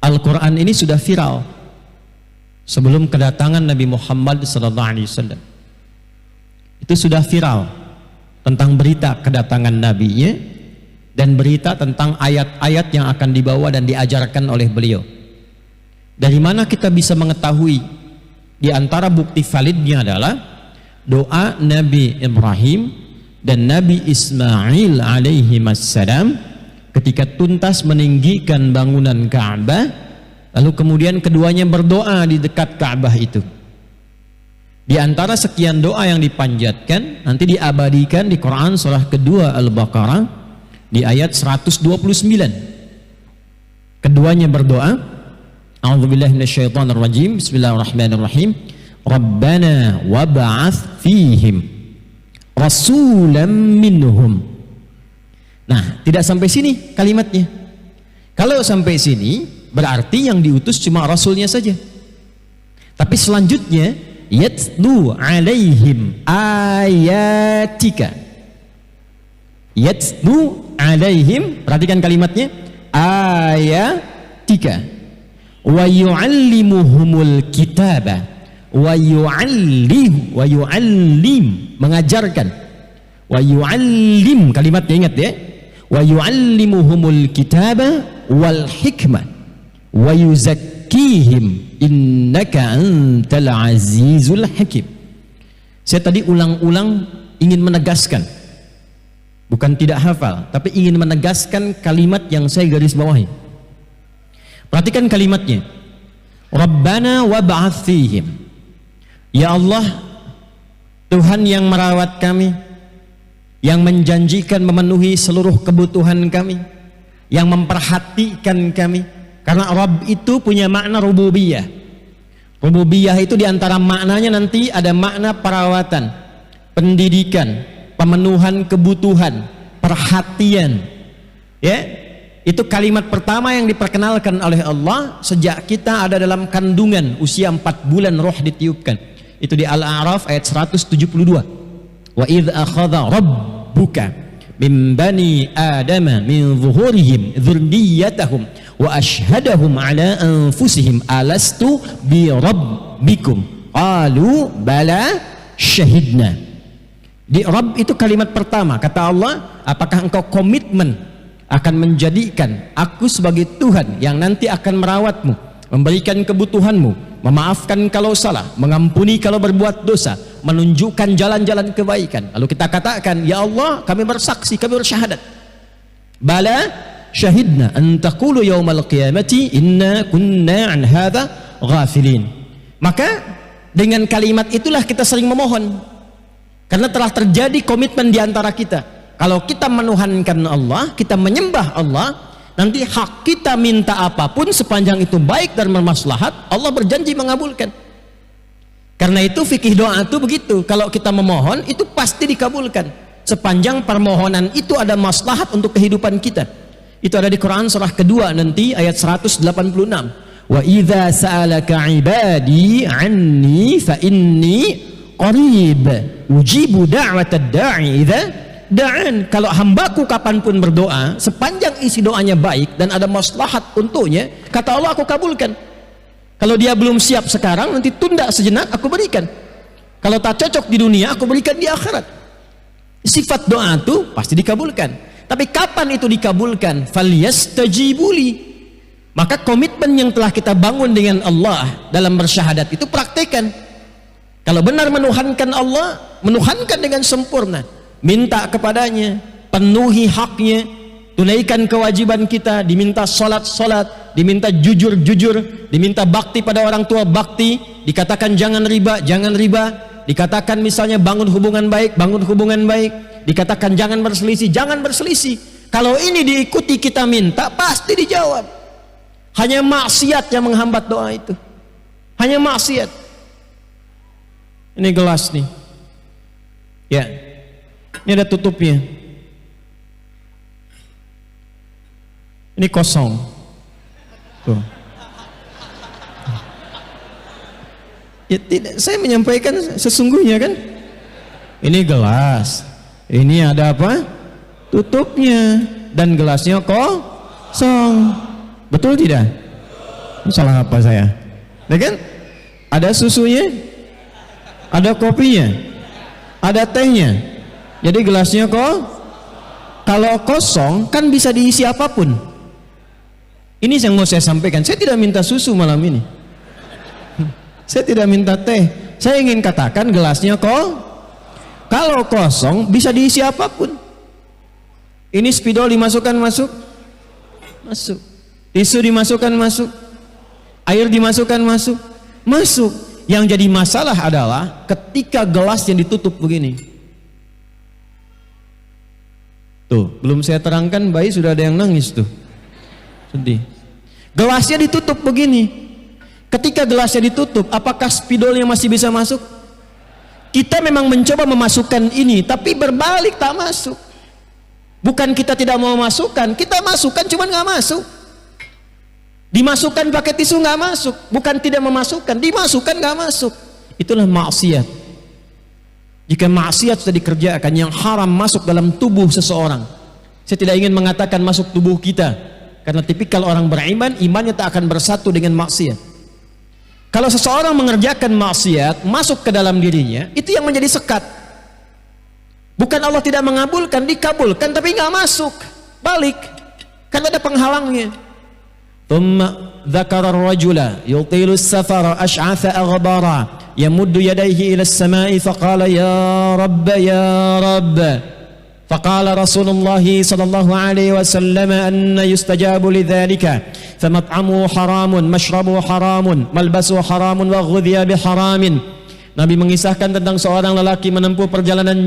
Al-Quran ini sudah viral sebelum kedatangan Nabi Muhammad SAW. Itu sudah viral tentang berita kedatangan Nabi-nya dan berita tentang ayat-ayat yang akan dibawa dan diajarkan oleh beliau. Dari mana kita bisa mengetahui? Di antara bukti validnya adalah doa Nabi Ibrahim dan Nabi Ismail alaihi wassalam ketika tuntas meninggikan bangunan Ka'bah, lalu kemudian keduanya berdoa di dekat Ka'bah itu. Di antara sekian doa yang dipanjatkan, nanti diabadikan di Quran surah kedua Al-Baqarah di ayat 129. Keduanya berdoa, A'udzubillahi minasyaitonirrajim, Bismillahirrahmanirrahim. Rabbana wab'ats fihim rasulan minhum. Nah, tidak sampai sini kalimatnya. Kalau sampai sini berarti yang diutus cuma rasulnya saja. Tapi selanjutnya yatlu alaihim ayatika. Yatlu alaihim, perhatikan kalimatnya, ayatika. Wa yu'allimuhumul kitaba. Wa yu'allim, mengajarkan. Wa yu'allim, kalimatnya ingat ya. Wa yu'allimuhumul kitaba wal hikmah wa yuzakkihim innaka antal azizul hakim. Saya tadi ulang-ulang ingin menegaskan, bukan tidak hafal, tapi ingin menegaskan kalimat yang saya garis bawahi. Perhatikan kalimatnya, Rabbana wab'ats fihim. Ya Allah, Tuhan yang merawat kami, yang menjanjikan memenuhi seluruh kebutuhan kami, yang memperhatikan kami. Karena Rabb itu punya makna rububiyah. Rububiyah itu diantara maknanya nanti ada makna perawatan, pendidikan, pemenuhan kebutuhan, perhatian. Ya, itu kalimat pertama yang diperkenalkan oleh Allah sejak kita ada dalam kandungan usia 4 bulan roh ditiupkan. Itu di Al-A'raf ayat 172. Wa idh akhadha rabbuka min bani adama min zuhurihim dzurriyyatahum wa ashhadahum ala anfusihim alastu bi rabbikum qalu bala syahidna. Di Rabb itu kalimat pertama, kata Allah, apakah engkau komitmen akan menjadikan aku sebagai Tuhan yang nanti akan merawatmu, memberikan kebutuhanmu, memaafkan kalau salah, mengampuni kalau berbuat dosa, menunjukkan jalan-jalan kebaikan. Lalu kita katakan, ya Allah, kami bersaksi, kami bersyahadat. Bala syahidna an taqulu yaumal qiyamati inna kunna an hadza ghafilin. Maka dengan kalimat itulah kita sering memohon, karena telah terjadi komitmen di antara kita. Kalau kita menuhankan Allah, kita menyembah Allah, nanti hak kita minta apapun sepanjang itu baik dan bermaslahat, Allah berjanji mengabulkan. Karena itu fikih doa itu begitu, kalau kita memohon itu pasti dikabulkan sepanjang permohonan itu ada maslahat untuk kehidupan kita. Itu ada di Quran surah kedua nanti ayat 186. Wa idza sa'alaka 'ibadi 'anni fa inni qarib ujibu da'watad da'i idza da'an. Kalau hambaku kapanpun berdoa, sepanjang isi doanya baik dan ada maslahat untuknya, kata Allah, aku kabulkan. Kalau dia belum siap sekarang, nanti tunda sejenak, aku berikan. Kalau tak cocok di dunia, aku berikan di akhirat. Sifat doa itu pasti dikabulkan. Tapi kapan itu dikabulkan? Falyastajibuli. Maka komitmen yang telah kita bangun dengan Allah dalam bersyahadat itu praktekan. Kalau benar menuhankan Allah, menuhankan dengan sempurna, minta kepadanya, penuhi haknya, tunaikan kewajiban kita, diminta salat, diminta jujur, diminta bakti pada orang tua, bakti, dikatakan jangan riba, dikatakan misalnya bangun hubungan baik, dikatakan jangan berselisih. Kalau ini diikuti kita minta, pasti dijawab. Hanya maksiat yang menghambat doa itu. Hanya maksiat. Ini gelas nih. Ya. Ini ada tutupnya. Ini kosong. Tuh. Ya, tidak, saya menyampaikan sesungguhnya kan. Ini gelas. Ini ada apa? Tutupnya. Dan gelasnya kosong. Betul tidak? salah apa saya? Ya kan? Ada susunya, ada kopinya, ada tehnya. Jadi gelasnya kok kalau kosong kan bisa diisi apapun. Ini yang mau saya sampaikan. Saya tidak minta susu malam ini. Saya tidak minta teh. Saya ingin katakan gelasnya kok kalau kosong bisa diisi apapun. Ini spidol dimasukkan masuk, tisu dimasukkan masuk, air dimasukkan masuk. Yang jadi masalah adalah ketika gelas yang ditutup begini. Tuh, belum saya terangkan bayi sudah ada yang nangis tuh. Sedih. Gelasnya ditutup begini. Ketika gelasnya ditutup, apakah spidolnya masih bisa masuk? Kita memang mencoba memasukkan ini, tapi berbalik tak masuk. Bukan kita tidak mau masukkan, kita masukkan cuman nggak masuk. Dimasukkan pakai tisu nggak masuk, bukan tidak memasukkan, dimasukkan nggak masuk. Itulah maksiat. Jika maksiat sudah dikerjakan yang haram masuk dalam tubuh seseorang, saya tidak ingin mengatakan masuk tubuh kita, karena tipikal orang beriman, imannya tak akan bersatu dengan maksiat. Kalau seseorang mengerjakan maksiat masuk ke dalam dirinya, itu yang menjadi sekat. Bukan Allah tidak mengabulkan, dikabulkan tapi nggak masuk, balik, kan ada penghalangnya. Thumma dzakara ar-rajula yutilu as-safara ash'atha aghbara yamuddu yadayhi ila as-sama'i faqala ya rabb faqala Rasulullah sallallahu alaihi wasallam anna yustajabu lidzalika famat'amuhu haramun mashrabuhu haramun malbasuhu haramun wa ghudhiya biharamin. Nabi mengisahkan tentang seorang lelaki menempuh perjalanan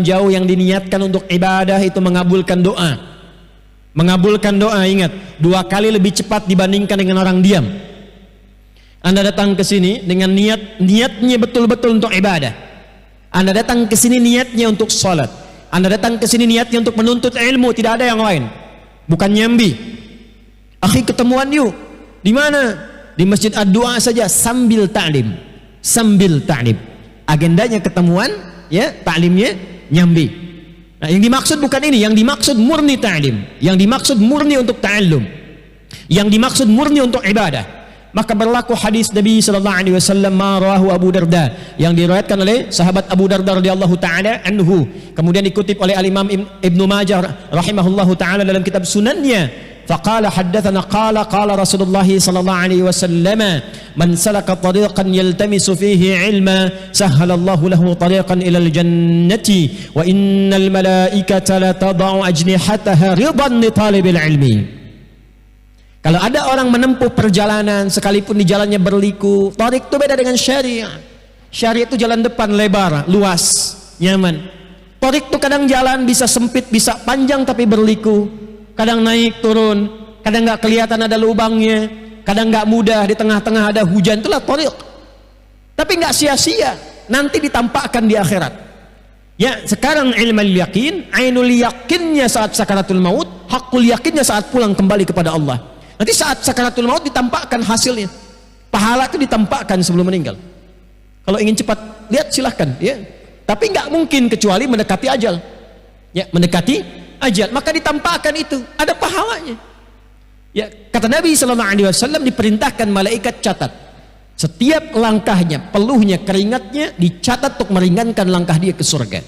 jauh yang diniatkan untuk ibadah itu mengabulkan doa. Mengabulkan doa, ingat, 2 kali lebih cepat dibandingkan dengan orang diam. Anda datang ke sini dengan niatnya betul-betul untuk ibadah. Anda datang ke sini niatnya untuk salat. Anda datang ke sini niatnya untuk menuntut ilmu, tidak ada yang lain. Bukan nyambi. Akhi, ketemuan yuk. Di mana? Di Masjid Ad-Du'a saja sambil ta'lim. Sambil ta'lim. Agendanya ketemuan, ya, ta'limnya nyambi. Nah, yang dimaksud bukan ini, yang dimaksud murni ta'lim, yang dimaksud murni untuk ta'allum, yang dimaksud murni untuk ibadah. Maka berlaku hadis Nabi sallallahu alaihi wasallam ma rawahu Abu Darda, yang diriwayatkan oleh sahabat Abu Darda radhiyallahu taala anhu, kemudian dikutip oleh Al-Imam Ibnu Majah rahimahullahu taala dalam kitab Sunannya. Faqala haddatsana qala Rasulullah sallallahu alaihi wasallam man salaka tariqan yaltamisu fihi ilma sahhalallahu lahu tariqan ilal jannati wa innal malaikata la tad'u ajnihataha ridan li talibil ilmi. Kalau ada orang menempuh perjalanan sekalipun di jalannya berliku, tariq itu beda dengan syariah. Syariah itu jalan depan lebar, luas, nyaman. Tariq itu kadang jalan bisa sempit, bisa panjang tapi berliku. Kadang naik turun, kadang nggak kelihatan ada lubangnya, kadang nggak mudah, di tengah-tengah ada hujan, itulah tariq. Tapi nggak sia-sia, nanti ditampakkan di akhirat. Ya, sekarang ilmul yakin, ainul yakinnya saat sakaratul maut, hakul yakinnya saat pulang kembali kepada Allah. Nanti saat sakaratul maut ditampakkan hasilnya, pahala itu ditampakkan sebelum meninggal. Kalau ingin cepat lihat silahkan, ya. Tapi nggak mungkin kecuali mendekati ajal. Ya, mendekati ajal, maka ditampakkan itu ada pahalanya. Ya, kata Nabi sallallahu alaihi wasallam diperintahkan malaikat catat setiap langkahnya, peluhnya, keringatnya dicatat untuk meringankan langkah dia ke surga.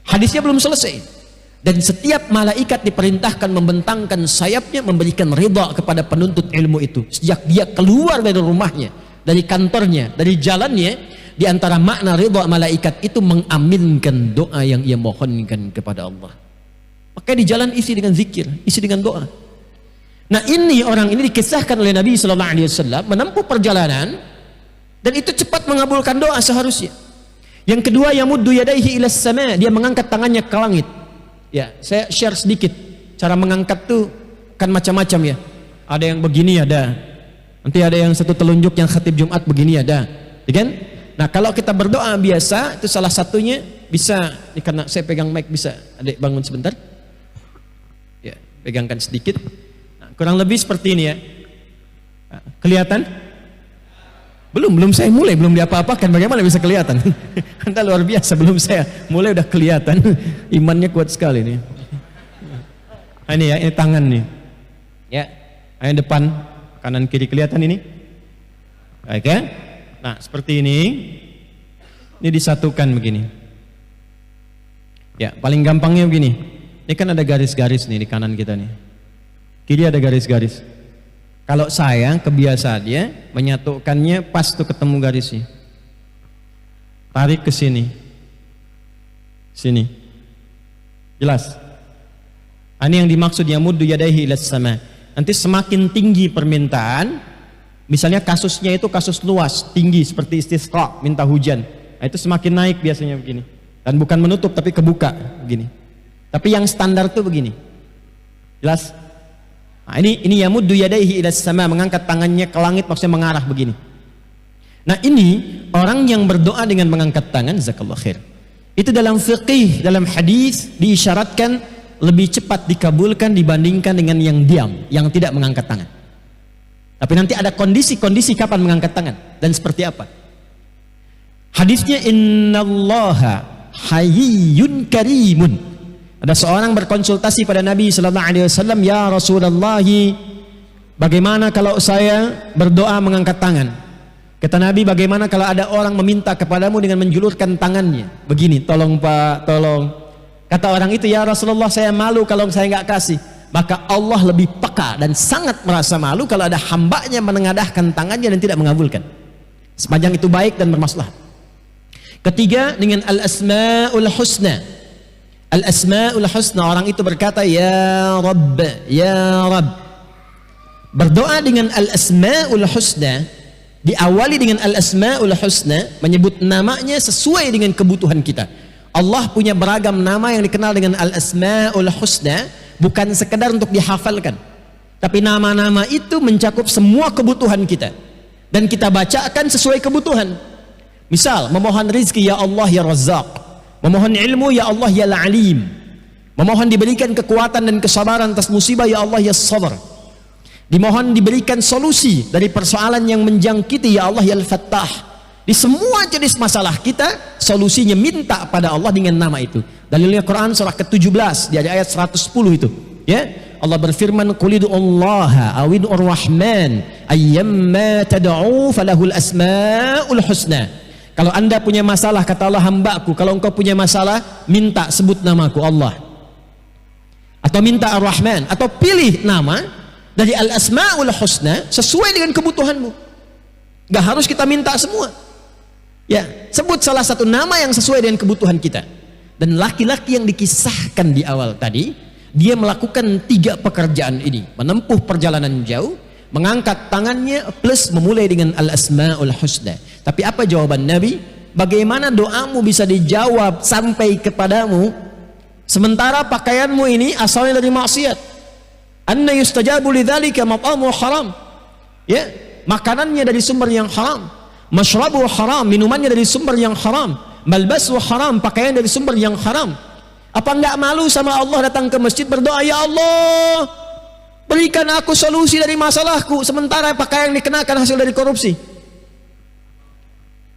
Hadisnya belum selesai. Dan setiap malaikat diperintahkan membentangkan sayapnya memberikan ridha kepada penuntut ilmu itu sejak dia keluar dari rumahnya, dari kantornya, dari jalannya. Di antara makna ridha malaikat itu mengaminkan doa yang ia mohonkan kepada Allah. Maka di jalan isi dengan zikir, isi dengan doa. Nah, ini orang ini dikisahkan oleh Nabi sallallahu alaihi wasallam menempuh perjalanan dan itu cepat mengabulkan doa seharusnya. Yang kedua, yamuddu yadayhi ilas sama, dia mengangkat tangannya ke langit. Ya, saya share sedikit. Cara mengangkat tuh kan macam-macam ya. Ada yang begini ada. Nanti ada yang satu telunjuk yang khatib Jumat begini ada. Ya kan? Nah, kalau kita berdoa biasa itu salah satunya bisa, karena saya pegang mic bisa. Adik bangun sebentar. Ya, pegangkan sedikit. Nah, kurang lebih seperti ini ya. Nah, kelihatan? Belum saya mulai, belum diapa-apakan. Bagaimana bisa kelihatan? Anda luar biasa, belum saya mulai udah kelihatan. Imannya kuat sekali nih. Nah, ini ya, ini tangan nih. Ya, ini depan. Kanan kiri kelihatan ini? Baik kan? Nah, seperti ini. Ini disatukan begini. Ya, paling gampangnya begini. Ini kan ada garis-garis nih di kanan kita nih. Kiri ada garis-garis. Kalau saya kebiasaannya menyatukannya pas tuh ketemu garisnya. Tarik ke sini. Sini. Jelas? Ini yang dimaksud yamuddu yadaihi ilas sama. Nanti semakin tinggi permintaan, misalnya kasusnya itu kasus luas, tinggi seperti istisqa, minta hujan. Nah, itu semakin naik biasanya begini. Dan bukan menutup tapi kebuka begini. Tapi yang standar tuh begini. Jelas? Nah, ini yamuddu yadaihi ilas sama, mengangkat tangannya ke langit maksudnya mengarah begini. Nah, ini orang yang berdoa dengan mengangkat tangan, jazakallahu khair. Itu dalam fiqih, dalam hadis diisyaratkan lebih cepat dikabulkan dibandingkan dengan yang diam, yang tidak mengangkat tangan. Tapi nanti ada kondisi-kondisi kapan mengangkat tangan dan seperti apa. Hadisnya innallaha hayyun karimun. Ada seorang berkonsultasi pada Nabi sallallahu alaihi wasallam, "Ya Rasulullah, bagaimana kalau saya berdoa mengangkat tangan?" Kata Nabi, "Bagaimana kalau ada orang meminta kepadamu dengan menjulurkan tangannya? Begini, tolong Pak, tolong." Kata orang itu, "Ya Rasulullah, saya malu kalau saya nggak kasih." Maka Allah lebih peka dan sangat merasa malu kalau ada hambanya menengadahkan tangannya dan tidak mengabulkan. Sepanjang itu baik dan bermaslahat. Ketiga, dengan al-asma'ul husna. Al-asma'ul husna, orang itu berkata, "Ya Rabb, ya Rabb." Berdoa dengan al-asma'ul husna, diawali dengan al-asma'ul husna, menyebut namanya sesuai dengan kebutuhan kita. Allah punya beragam nama yang dikenal dengan al-asma'ul husna, bukan sekedar untuk dihafalkan, tapi nama-nama itu mencakup semua kebutuhan kita dan kita bacakan sesuai kebutuhan. Misal, memohon rizki, ya Allah ya Razzaq. Memohon ilmu, ya Allah ya Alim. Memohon diberikan kekuatan dan kesabaran atas musibah, ya Allah ya Sabar. Dimohon diberikan solusi dari persoalan yang menjangkiti, ya Allah ya Al-Fattah. Di semua jenis masalah kita, solusinya minta pada Allah dengan nama itu. Dalilnya Quran surah ke-17 di ayat 110 itu. Ya, Allah berfirman, "Qul ud'ullaha aw ud'ur rahman ayyamma tad'u falahul asmaul husna." Kalau anda punya masalah, kata Allah, "Hambaku, kalau engkau punya masalah, minta sebut namaku Allah." Atau minta Ar-Rahman, atau pilih nama dari Al-Asma'ul Husna sesuai dengan kebutuhanmu. Gak harus kita minta semua. Ya, sebut salah satu nama yang sesuai dengan kebutuhan kita. Dan laki-laki yang dikisahkan di awal tadi, dia melakukan 3 pekerjaan ini, menempuh perjalanan jauh, mengangkat tangannya plus memulai dengan Al-Asma'ul Husna. Tapi apa jawaban Nabi? Bagaimana doamu bisa dijawab sampai kepadamu sementara pakaianmu ini asalnya dari maksiat? Anna yustajabu lidzalika mat'amu haram. Ya, makanannya dari sumber yang haram, masyrabu haram, minumannya dari sumber yang haram, malbasu haram, pakaian dari sumber yang haram. Apa enggak malu sama Allah datang ke masjid berdoa, "Ya Allah, berikan aku solusi dari masalahku," sementara pakaian yang dikenakan hasil dari korupsi?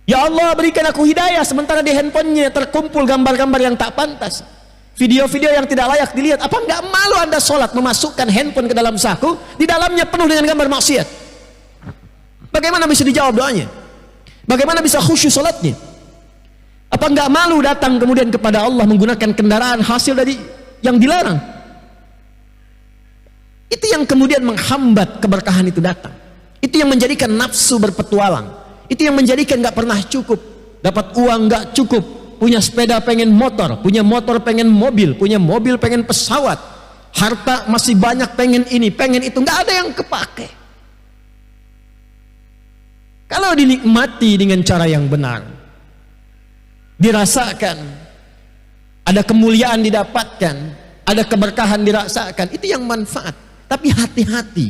"Ya Allah, berikan aku hidayah," sementara di handphonenya terkumpul gambar-gambar yang tak pantas, video-video yang tidak layak dilihat. Apa enggak malu anda sholat memasukkan handphone ke dalam saku, di dalamnya penuh dengan gambar maksiat? Bagaimana bisa dijawab doanya? Bagaimana bisa khusyuk sholatnya? Apa enggak malu datang kemudian kepada Allah menggunakan kendaraan hasil dari yang dilarang? Itu yang kemudian menghambat keberkahan itu datang. Itu yang menjadikan nafsu berpetualang. Itu yang menjadikan nggak pernah cukup. Dapat uang nggak cukup, punya sepeda pengen motor, punya motor pengen mobil, punya mobil pengen pesawat, harta masih banyak pengen ini, pengen itu, nggak ada yang kepake. Kalau dinikmati dengan cara yang benar, dirasakan, ada kemuliaan didapatkan, ada keberkahan dirasakan, itu yang manfaat. Tapi hati-hati,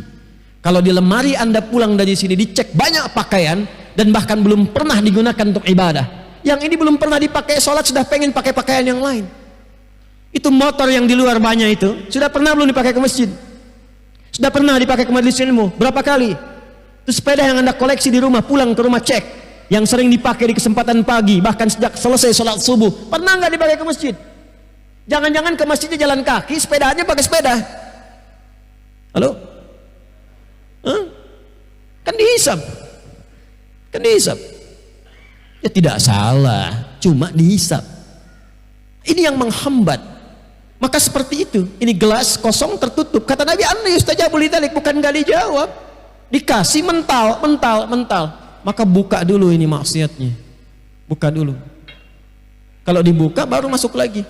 kalau di lemari anda pulang dari sini dicek banyak pakaian dan bahkan belum pernah digunakan untuk ibadah, yang ini belum pernah dipakai sholat sudah pengen pakai pakaian yang lain. Itu motor yang di luar banyak itu sudah pernah belum dipakai ke masjid? Sudah pernah dipakai ke majelis ilmu? Berapa kali? Itu sepeda yang anda koleksi di rumah, pulang ke rumah cek, yang sering dipakai di kesempatan pagi, bahkan sejak selesai sholat subuh, pernah nggak dipakai ke masjid? Jangan-jangan ke masjidnya jalan kaki, sepedanya pakai sepeda. Halo? Huh? Kan dihisab. Kan dihisab. Ya tidak salah, cuma dihisab. Ini yang menghambat. Maka seperti itu. Ini gelas kosong tertutup. Kata Nabi, "Anna yustajabu lidzalik", bukan gak dijawab. Dikasih mental. Maka buka dulu ini maksiatnya. Buka dulu. Kalau dibuka baru masuk lagi.